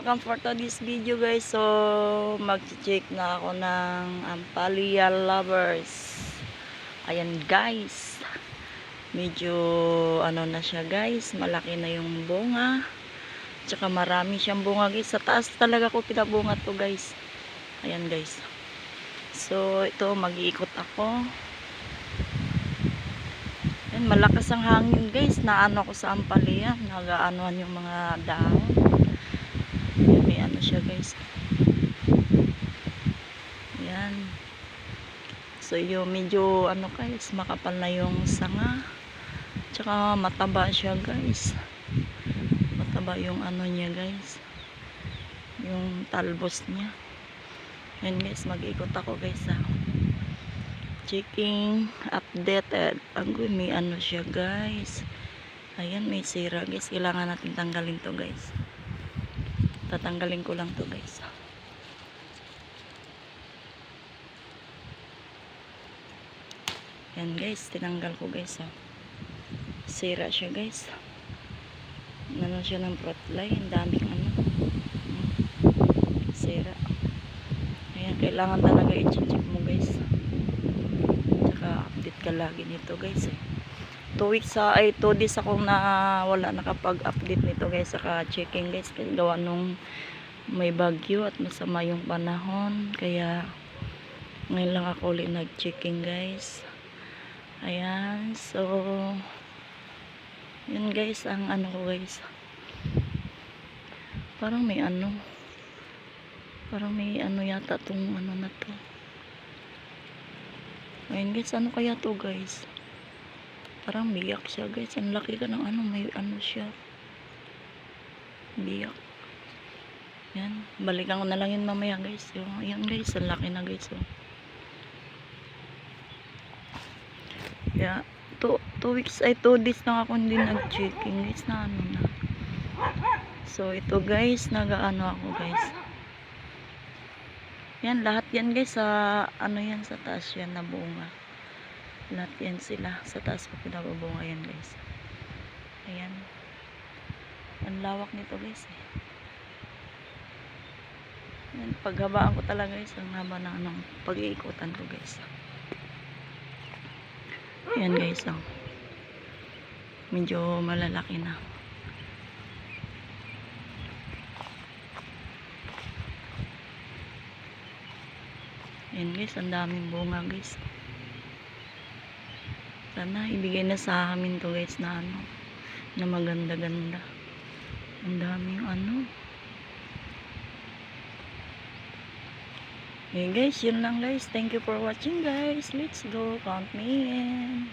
welcome for today's video guys. So mag-check na ako ng Ampalaya lovers. Ayan guys, medyo ano na siya guys, malaki na yung bunga, tsaka marami siyang bunga guys. Sa taas talaga ko pinabunga to guys. Ayan guys, so ito mag-iikot ako. Ayan, malakas ang hangin guys, naano ko sa Ampalaya, nag-aanoan yung mga dahon. May ano siya guys. Yan. So yung medyo ano guys, makapal na yung sanga. Tsaka mataba siya guys. Mataba yung ano niya guys. Yung talbos niya. Yan guys, mag-ikot ako guys ha. Checking updated. May ano siya guys. Ayan, may sira guys. Kailangan natin tanggalin to guys. Tatanggalin ko lang to guys. Yan guys, tinanggal ko guys ha. Sira siya guys. Ano siya ng fruit fly. Ang daming ano. Sira. Ayan, kailangan talaga i-check mo guys. Tsaka update ka lagi nito guys eh. 2 days akong wala nakapag-update nito guys. Saka checking guys. Kasi gawa nung may bagyo at masama yung panahon. Kaya ngayon lang ako ulit nag-checking guys. Ayan, so yun guys, ang ano ko guys, parang may ano yata tong ano na to. Ayun guys, ano kaya to guys, parang biyak siya guys. Ang laki ka ng ano, may ano siya, biyak. Yan, balikan ko na lang yun mamaya guys. So, ayan guys, ang laki na guys. So, yeah, 2 days lang ako hindi nag-checking guys na ano na. So ito guys, nag-ano ako guys. Yan, lahat yan guys sa ano yan, sa taas yan na bunga. Lahat yan sila sa taas ko pinabubunga yan guys. Ayan, ang lawak nito guys eh. Yan, paghabaan ko talaga guys, ang haba ng anong pag-iikutan ko guys. Ayan guys, oh. Medyo malalaki na. Ayan guys, ang daming bunga guys. Sana ibigay na sa amin to guys na ano, na maganda-ganda. Ang daming ano. Okay guys, yun lang guys. Thank you for watching guys. Let's go, count me in.